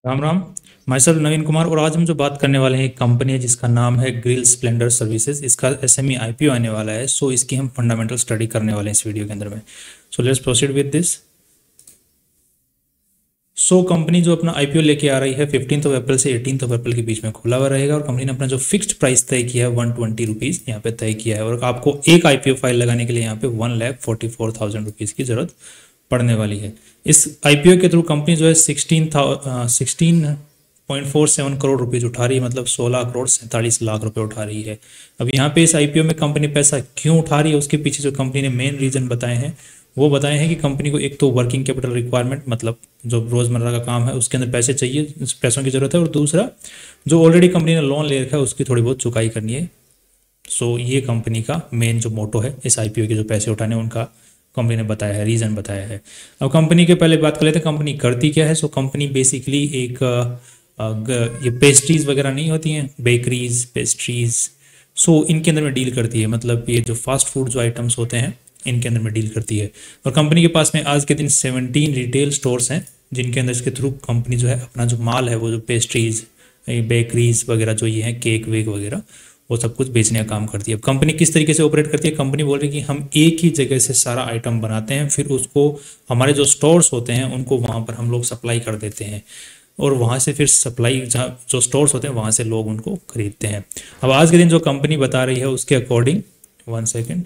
Ram Ram. My self नवीन कुमार और आज हम जो बात करने वाले हैं एक कंपनी है जिसका नाम है ग्रिल स्प्लेंडर सर्विसेज। इसका एसएमई आईपीओ आने वाला है, सो इसकी हम फंडामेंटल स्टडी करने वाले हैं इस वीडियो के अंदर में। So let's proceed with this. So company जो अपना आईपीओ लेके आ रही है 15 अप्रैल से 18 अप्रैल के बीच में खुला हुआ रहेगा और कंपनी ने अपना जो फिक्स्ड प्राइस तय किया है 120 रुपीज़ यहाँ पे तय किया है और आपको एक आईपीओ फाइल लगाने के लिए यहाँ पे 1,44,000 रुपीज़ की जरूरत पड़ने वाली है। इस आईपीओ के थ्रू कंपनी जो है 16.47 करोड़ रुपीज़ उठा रही है, मतलब 16 करोड़ 47 लाख रुपए उठा रही है। अब यहाँ पे इस आईपीओ में कंपनी पैसा क्यों उठा रही है, उसके पीछे जो कंपनी ने मेन रीजन बताए हैं वो बताए हैं कि कंपनी को एक तो वर्किंग कैपिटल रिक्वायरमेंट, मतलब जो रोजमर्रा का काम है उसके अंदर पैसे चाहिए, पैसों की जरूरत है, और दूसरा जो ऑलरेडी कंपनी ने लोन ले रखा है उसकी थोड़ी बहुत चुकाई करनी है। सो ये कंपनी का मेन जो मोटो है इस आईपीओ के जो पैसे उठाने उनका कंपनी ने बताया है, रीजन बताया है। अब कंपनी के पहले बात कर लेते हैं कंपनी करती क्या है। सो कंपनी बेसिकली एक ये पेस्ट्रीज वगैरह नहीं होती हैं, बेकरीज पेस्ट्रीज, सो इनके अंदर में डील करती है, मतलब ये जो फास्ट फूड जो आइटम्स होते हैं इनके अंदर में डील करती है। और कंपनी के पास में आज के दिन 17 रिटेल स्टोर्स हैं जिनके अंदर इसके थ्रू कंपनी जो है अपना जो माल है वो जो पेस्ट्रीज बेकरीज वगैरह जो ये हैं केक वेक वगैरह वो सब कुछ बेचने का काम करती है। अब कंपनी किस तरीके से ऑपरेट करती है, कंपनी बोल रही है कि हम एक ही जगह से सारा आइटम बनाते हैं, फिर उसको हमारे जो स्टोर्स होते हैं उनको वहाँ पर हम लोग सप्लाई कर देते हैं और वहाँ से फिर सप्लाई जहाँ जो स्टोर्स होते हैं वहाँ से लोग उनको खरीदते हैं। अब आज के दिन जो कंपनी बता रही है उसके अकॉर्डिंग, वन सेकेंड,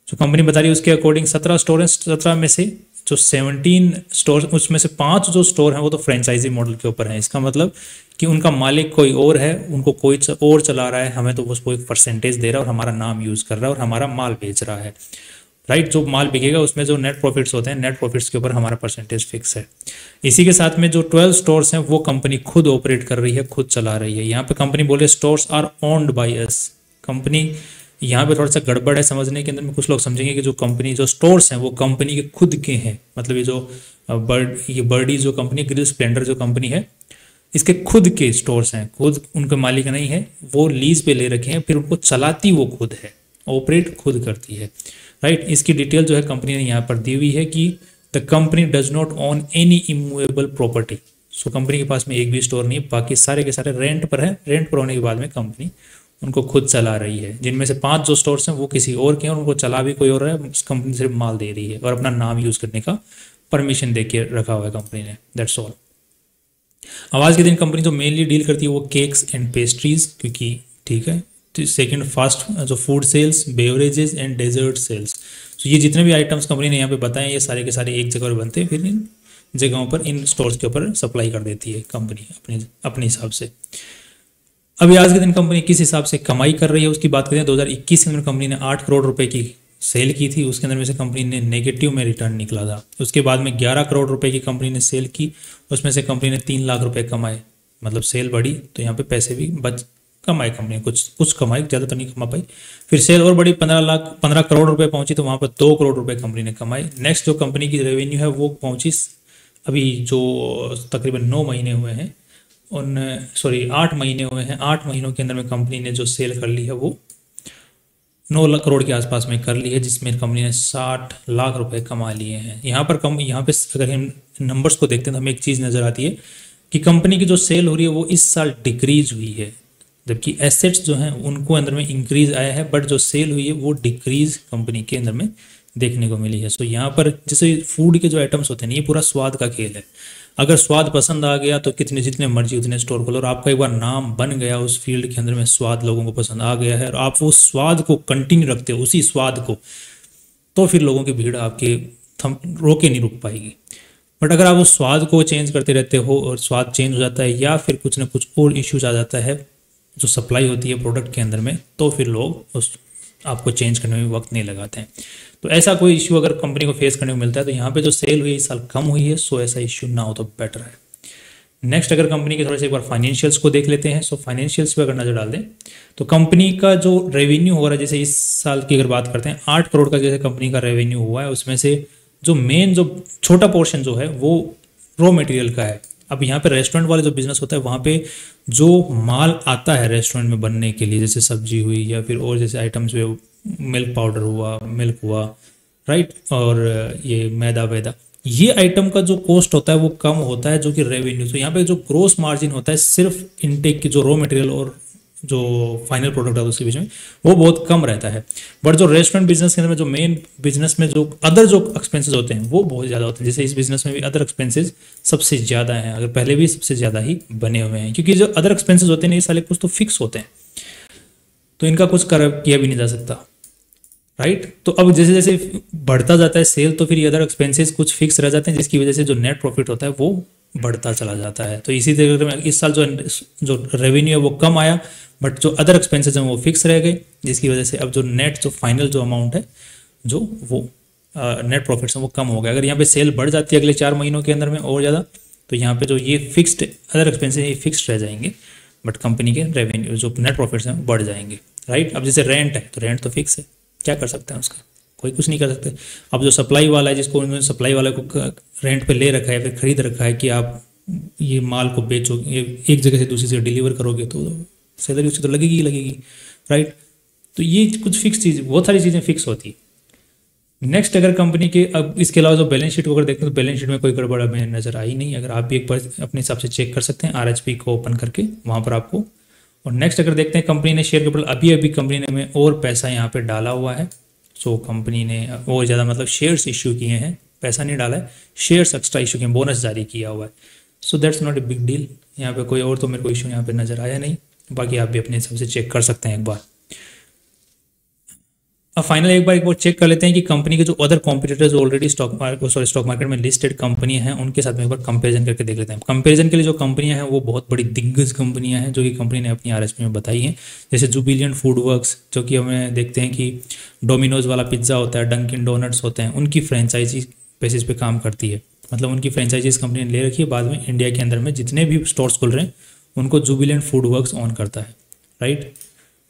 जो कंपनी बता रही है उसके अकॉर्डिंग 17 स्टोर हैं, 17 में से जो 17 स्टोर उसमें से 5 जो स्टोर हैं वो तो फ्रेंचाइजी मॉडल के ऊपर हैं। इसका मतलब कि उनका मालिक कोई और है, उनको कोई और चला रहा है, हमें तो उसको एक परसेंटेज दे रहा है और हमारा नाम यूज़ कर रहा है और हमारा माल बेच रहा है, राइट। जो माल बिकेगा उसमें जो नेट प्रॉफिट्स होते हैं, नेट प्रॉफिट्स के ऊपर हमारा परसेंटेज फिक्स है। इसी के साथ में जो 12 स्टोर्स हैं वो कंपनी खुद ऑपरेट कर रही है, खुद चला रही है। यहाँ पे कंपनी बोले stores are owned by us. Company यहाँ पे थोड़ा सा गड़बड़ है समझने के अंदर में, कुछ लोग समझेंगे कि जो कंपनी जो स्टोर्स हैं वो कंपनी के खुद के हैं, मतलब ये जो बर्डी जो कंपनी ग्रिल स्प्लेंडर जो कंपनी है इसके खुद के स्टोर्स हैं, खुद उनके मालिक नहीं है, वो लीज पे ले रखे हैं, फिर उनको चलाती वो खुद है, ऑपरेट खुद करती है, राइट। इसकी डिटेल जो है कंपनी ने यहाँ पर दी हुई है कि the company does not own any immovable property. So company के पास में एक भी स्टोर नहीं है, बाकी सारे के सारे रेंट पर है। रेंट पर होने के बाद में कंपनी उनको खुद चला रही है, जिनमें से 5 जो स्टोर्स हैं वो किसी और के हैं और उनको चला भी कोई और है, कंपनी सिर्फ माल दे रही है और अपना नाम यूज़ करने का परमिशन दे के रखा हुआ है कंपनी ने, दैट्स ऑल। अब आज के दिन कंपनी जो मेनली डील करती है वो केक्स एंड पेस्ट्रीज, क्योंकि ठीक है, तो सेकंड फास्ट जो food sales, beverages and dessert sales. तो ये जितने भी आइटम्स कंपनी ने यहाँ पे बताए हैं ये सारे के सारे एक जगह पर बनते हैं, फिर इन जगहों पर इन स्टोर्स के ऊपर सप्लाई कर देती है कंपनी अपने हिसाब से। अभी आज के दिन कंपनी किस हिसाब से कमाई कर रही है उसकी बात करें। 2021 के अंदर कंपनी ने 8 करोड़ रुपए की सेल की थी, उसके अंदर में से कंपनी ने नेगेटिव में रिटर्न निकला था। उसके बाद में 11 करोड़ रुपए की कंपनी ने सेल की, उसमें से कंपनी ने 3 लाख रुपए कमाए, मतलब सेल बढ़ी तो यहाँ पे पैसे भी कमाए कंपनी ने, कुछ कमाई, ज़्यादा तो नहीं कमा पाई। फिर सेल और बड़ी 15 करोड़ रुपए पहुंची तो वहाँ पर 2 करोड़ रुपए कंपनी ने कमाए। नेक्स्ट जो कंपनी की रेवेन्यू है वो पहुंची अभी जो तकरीबन 9 महीने हुए हैं, 8 महीने हुए हैं, 8 महीनों के अंदर में कंपनी ने जो सेल कर ली है वो 9 लाख करोड़ के आसपास में कर ली है, जिसमें कंपनी ने 60 लाख रुपए कमा लिए हैं। यहाँ पे अगर हम नंबर्स को देखते हैं तो हमें एक चीज़ नज़र आती है कि कंपनी की जो सेल हो रही है वो इस साल डिक्रीज हुई है, जबकि एसेट्स जो हैं उनको अंदर में इंक्रीज आया है, बट जो सेल हुई है वो डिक्रीज कंपनी के अंदर में देखने को मिली है। सो यहाँ पर जैसे फूड के जो आइटम्स होते हैं ये पूरा स्वाद का खेल है। अगर स्वाद पसंद आ गया तो जितने मर्जी उतने स्टोर खोलो, और आपका एक बार नाम बन गया उस फील्ड के अंदर में, स्वाद लोगों को पसंद आ गया है और आप वो स्वाद को कंटिन्यू रखते हो उसी स्वाद को, तो फिर लोगों की भीड़ आपके रोके नहीं रुक पाएगी। बट अगर आप उस स्वाद को चेंज करते रहते हो और स्वाद चेंज हो जाता है या फिर कुछ ना कुछ और इश्यूज आ जाता है जो सप्लाई होती है प्रोडक्ट के अंदर में, तो फिर लोग उस आपको चेंज करने में वक्त नहीं लगाते हैं। तो ऐसा कोई इश्यू अगर कंपनी को फेस करने को मिलता है तो यहाँ पे जो सेल हुई है इस साल कम हुई है, सो ऐसा इश्यू ना हो तो बेटर है। नेक्स्ट अगर कंपनी के थोड़े से एक बार फाइनेंशियल्स को देख लेते हैं। सो फाइनेंशियल्स पे अगर नजर डाल दें तो कंपनी का जो रेवेन्यू हो रहा है, जैसे इस साल की अगर बात करते हैं 8 करोड़ का जैसे कंपनी का रेवेन्यू हुआ है, उसमें से जो मेन जो छोटा पोर्शन जो है वो रॉ मटेरियल का है। अब यहाँ पे रेस्टोरेंट वाले जो बिजनेस होता है वहाँ पे जो माल आता है रेस्टोरेंट में बनने के लिए, जैसे सब्जी हुई या फिर और जैसे आइटम्स हुए, मिल्क पाउडर हुआ, मिल्क हुआ, राइट, और ये मैदा वैदा, ये आइटम का जो कॉस्ट होता है वो कम होता है जो कि रेवेन्यू। तो यहाँ पे जो ग्रोस मार्जिन होता है सिर्फ इनटेक की जो रॉ मटेरियल और जो फाइनल प्रोडक्ट है उसके बीच में, वो बहुत कम रहता है। बट जो रेस्टोरेंट बिजनेस के अंदर में जो मेन बिजनेस में जो अदर जो एक्सपेंसेस होते हैं वो बहुत ज़्यादा होते हैं। जैसे इस बिजनेस में भी अदर एक्सपेंसेस सबसे ज़्यादा हैं, अगर पहले भी सबसे ज़्यादा ही बने हुए हैं, क्योंकि जो अदर एक्सपेंसेस होते हैं ये साले कुछ तो फिक्स होते हैं, तो इनका कुछ कर किया भी नहीं जा सकता, राइट। तो अब जैसे जैसे बढ़ता जाता है सेल, तो फिर ये अदर एक्सपेंसेस कुछ फिक्स रह जाते हैं, जिसकी वजह से जो नेट प्रॉफिट होता है वो बढ़ता चला जाता है। तो इसी तरीके में इस साल जो रेवेन्यू है वो कम आया, बट जो अदर एक्सपेंसेस हैं वो फिक्स रह गए, जिसकी वजह से अब जो नेट जो फाइनल जो अमाउंट है जो वो नेट प्रॉफिट्स हैं वो कम हो गया। अगर यहाँ पे सेल बढ़ जाती है अगले 4 महीनों के अंदर में और ज़्यादा, तो यहाँ पे जो ये फिक्स्ड अदर एक्सपेंसेस ये फिक्स्ड रह जाएंगे, बट कंपनी के रेवेन्यू जो नेट प्रॉफिट्स हैं बढ़ जाएंगे, राइट। अब जैसे रेंट है तो रेंट तो फिक्स है, क्या कर सकते हैं उसका, कोई कुछ नहीं कर सकते। अब जो सप्लाई वाला है, जिसको उन्होंने सप्लाई वाले को रेंट पे ले रखा है, फिर खरीद रखा है कि आप ये माल को बेचोगे, एक जगह से दूसरी जगह डिलीवर करोगे, तो सैलरी उसकी तो लगेगी ही लगेगी, राइट। तो ये कुछ फिक्स चीज़, बहुत सारी चीज़ें फिक्स होती। नेक्स्ट अगर कंपनी के अब इसके अलावा जो बैलेंस शीट को अगर देखते हैं तो बैलेंस शीट में कोई गड़बड़ हमें नजर आई नहीं। अगर आप भी एक बार अपने हिसाब से चेक कर सकते हैं आरएचपी को ओपन करके, वहाँ पर आपको। और नेक्स्ट अगर देखते हैं कंपनी ने शेयर कैपिटल अभी अभी कंपनी ने में और पैसा यहाँ पे डाला हुआ है। सो कंपनी ने और ज़्यादा मतलब शेयर्स इश्यू किए हैं, पैसा नहीं डाला है, शेयर्स एक्स्ट्रा इशू किए, बोनस जारी किया हुआ है। So that's not a big deal. यहाँ पे कोई और तो मेरे को इशू यहाँ पे नज़र आया नहीं, बाकी आप भी अपने हिसाब से चेक कर सकते हैं एक बार। अब फाइनल एक बार चेक कर लेते हैं कि कंपनी के जो other competitors already stock market में लिस्टेड कंपनियां हैं उनके साथ में एक बार कंपेरिजन करके देख लेते हैं। कंपेरिजन के लिए जो कंपनियां हैं वो बहुत बड़ी दिग्गज कंपनियां हैं जो कि कंपनी ने अपनी आरएसपी में बताई हैं। जैसे जुबिलियंट फूड वर्क्स, जो कि हमें देखते हैं कि डोमिनोज वाला पिज्ज़ा होता है, डंकिन डोनट्स होते हैं, उनकी फ्रेंचाइजी बेसिस पे काम करती है। मतलब उनकी फ्रेंचाइजीज कंपनी ने ले रखी है, बाद में इंडिया के अंदर में जितने भी स्टोर्स खुल रहे हैं उनको जुबिलियंट फूड वर्क्स ऑन करता है, राइट।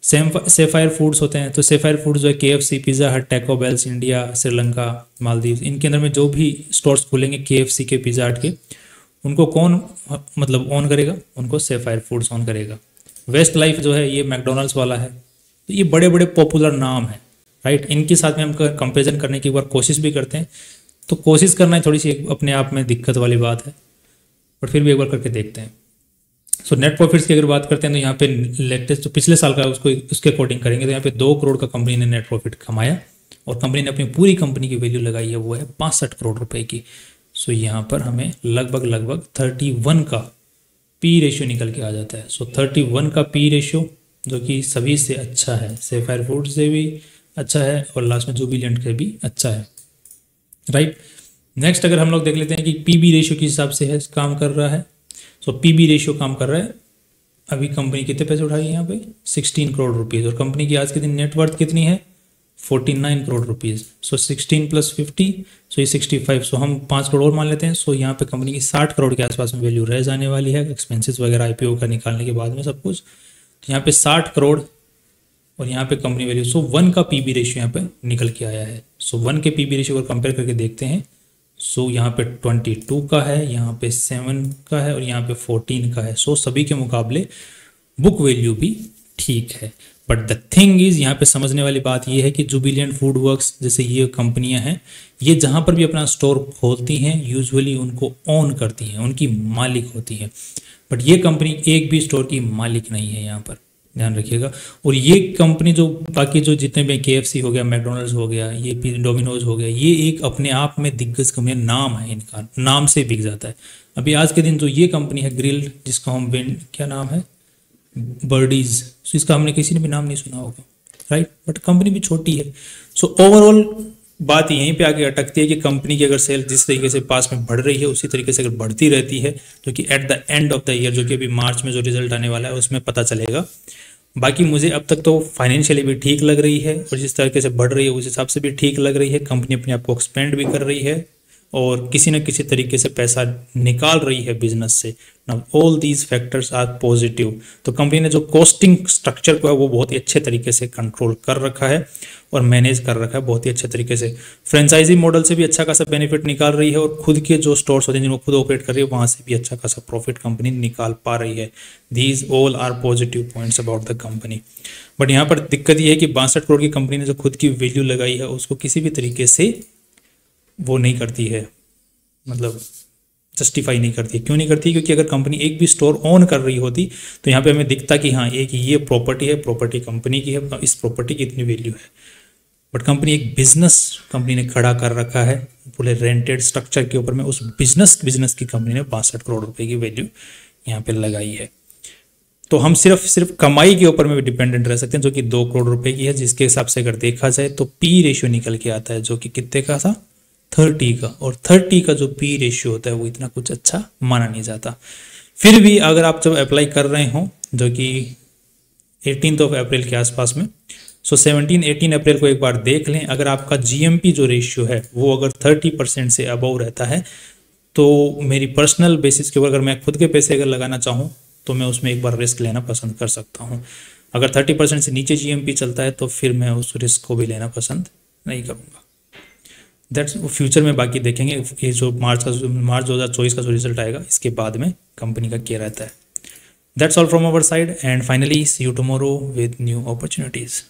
सेफायर फूड्स होते हैं, तो सेफायर फूड्स जो है KFC, Pizza Hut, Taco Bells, India, Sri Lanka, Maldives, इनके अंदर में जो भी स्टोर्स खुलेंगे KFC के, पिज़्ज़ा हट के, उनको कौन मतलब ऑन करेगा, उनको सेफायर फूड्स ऑन करेगा। वेस्ट लाइफ जो है ये मैकडोनल्ड्स वाला है। तो ये बड़े बड़े पॉपुलर नाम हैं, राइट। इनके साथ में हम कंपेरिजन करने की एक बार कोशिश भी करते हैं, तो कोशिश करना है थोड़ी सी अपने आप में दिक्कत वाली बात है, बट फिर भी एक बार करके देखते हैं। सो नेट प्रॉफिट्स की अगर बात करते हैं तो यहाँ पे लेटेस्ट जो पिछले साल का उसको उसके अकॉर्डिंग करेंगे तो यहाँ पे 2 करोड़ का कंपनी ने नेट प्रॉफिट कमाया, और कंपनी ने अपनी पूरी कंपनी की वैल्यू लगाई है वो है 65 करोड़ रुपए की। सो यहाँ पर हमें लगभग 31 का पी रेशियो निकल के आ जाता है। सो 31 का पी रेशियो जो कि सभी से अच्छा है, सेफायर फूड से भी अच्छा है और लास्ट में जुबिलियंट के भी अच्छा है, राइट। नेक्स्ट अगर हम लोग देख लेते हैं कि पीबी रेशियो के हिसाब से है काम कर रहा है। सो पीबी रेशियो काम कर रहा है। अभी कंपनी कितने पैसे उठाई है यहाँ पे 16 करोड़ रुपीज़, और कंपनी की आज के दिन नेटवर्थ कितनी है 49 करोड़ रुपीज़। सो 16 + 50, सो ये 65, सो हम 5 करोड़ और मान लेते हैं। सो यहाँ पे कंपनी की 60 करोड़ के आसपास में वैल्यू रह जाने वाली है, एक्सपेंसेस वगैरह IPO का निकालने के बाद में सब कुछ। तो यहाँ पे 60 करोड़ और यहाँ पे कंपनी वैल्यू। सो 1 का पीबी रेशियो यहाँ पे निकल के आया है। सो 1 के पीबी रेशियो को कंपेयर करके देखते हैं। सो यहाँ पे 22 का है, यहाँ पे 7 का है और यहाँ पे 14 का है। सो सभी के मुकाबले बुक वैल्यू भी ठीक है। बट द थिंग इज यहाँ पे समझने वाली बात ये है कि जुबिलियंट फूड वर्क्स जैसे ये कंपनियां हैं, ये जहाँ पर भी अपना स्टोर खोलती हैं यूजुअली उनको ओन करती हैं, उनकी मालिक होती हैं। बट ये कंपनी एक भी स्टोर की मालिक नहीं है, यहाँ पर ध्यान रखिएगा। और ये कंपनी जो बाकी जो जितने भी KFC हो गया, मैकडोनल्ड्स हो गया, ये डोमिनोज हो गया, ये एक अपने आप में दिग्गज कंपनी, नाम है इनका, नाम से बिक जाता है। अभी आज के दिन जो ये कंपनी है ग्रिल्ड, जिसका हम क्या नाम है बर्डीज, सो इसका हमने किसी ने भी नाम नहीं सुना होगा, राइट। बट कंपनी भी छोटी है। सो ओवरऑल बात यहीं पे आगे अटकती है कि कंपनी की अगर सेल जिस तरीके से पास में बढ़ रही है उसी तरीके से अगर बढ़ती रहती है, जो कि at the end of the year, जो कि अभी मार्च में जो रिजल्ट आने वाला है उसमें पता चलेगा। बाकी मुझे अब तक तो फाइनेंशियली भी ठीक लग रही है और जिस तरीके से बढ़ रही है उस हिसाब से भी ठीक लग रही है। कंपनी अपने आप को एक्सपेंड भी कर रही है और किसी न किसी तरीके से पैसा निकाल रही है बिजनेस से। Now all these factors are positive. तो कंपनी ने जो कॉस्टिंग स्ट्रक्चर को है वो बहुत ही अच्छे तरीके से कंट्रोल कर रखा है और मैनेज कर रखा है बहुत ही अच्छे तरीके से। फ्रेंचाइजी मॉडल से भी अच्छा खासा बेनिफिट निकाल रही है और खुद के जो स्टोर्स होते हैं जिनको खुद ऑपरेट कर रही है वहाँ से भी अच्छा खासा प्रॉफिट कंपनी निकाल पा रही है। These all are positive points about the company. But यहाँ पर दिक्कत ये है कि 62 करोड़ की कंपनी ने जो खुद की वैल्यू लगाई है उसको किसी भी तरीके से वो नहीं करती है, मतलब जस्टिफाई नहीं करती। क्यों नहीं करती? क्योंकि अगर कंपनी एक भी स्टोर ओन कर रही होती तो यहाँ पे हमें दिखता कि हाँ एक ये प्रॉपर्टी है, प्रॉपर्टी कंपनी की है, इस प्रॉपर्टी की इतनी वैल्यू है। बट कंपनी एक बिजनेस कंपनी ने खड़ा कर रखा है पूरे रेंटेड स्ट्रक्चर के ऊपर में। उस बिजनेस की कंपनी ने 62 करोड़ रुपए की वैल्यू यहाँ पे लगाई है। तो हम सिर्फ कमाई के ऊपर में भी डिपेंडेंट रह सकते हैं, जो कि 2 करोड़ रुपए की है, जिसके हिसाब से अगर देखा जाए तो पी रेशियो निकल के आता है जो कि कितने का था, 30 का। और 30 का जो पी रेशियो होता है वो इतना कुछ अच्छा माना नहीं जाता। फिर भी अगर आप जब अप्लाई कर रहे हो जो कि 18 अप्रैल के आसपास में, सो 18 अप्रैल को एक बार देख लें। अगर आपका जीएमपी जो रेशियो है वो अगर 30% से अबव रहता है तो मेरी पर्सनल बेसिस के ऊपर अगर मैं खुद के पैसे अगर लगाना चाहूँ तो मैं उसमें एक बार रिस्क लेना पसंद कर सकता हूँ। अगर 30% से नीचे जीएमपी चलता है तो फिर मैं उस रिस्क को भी लेना पसंद नहीं करूँगा। दैट्स फ्यूचर में बाकी देखेंगे कि जो मार्च 2024 का जो रिजल्ट आएगा इसके बाद में कंपनी का क्या रहता है। That's all from our side and finally see you tomorrow with new opportunities.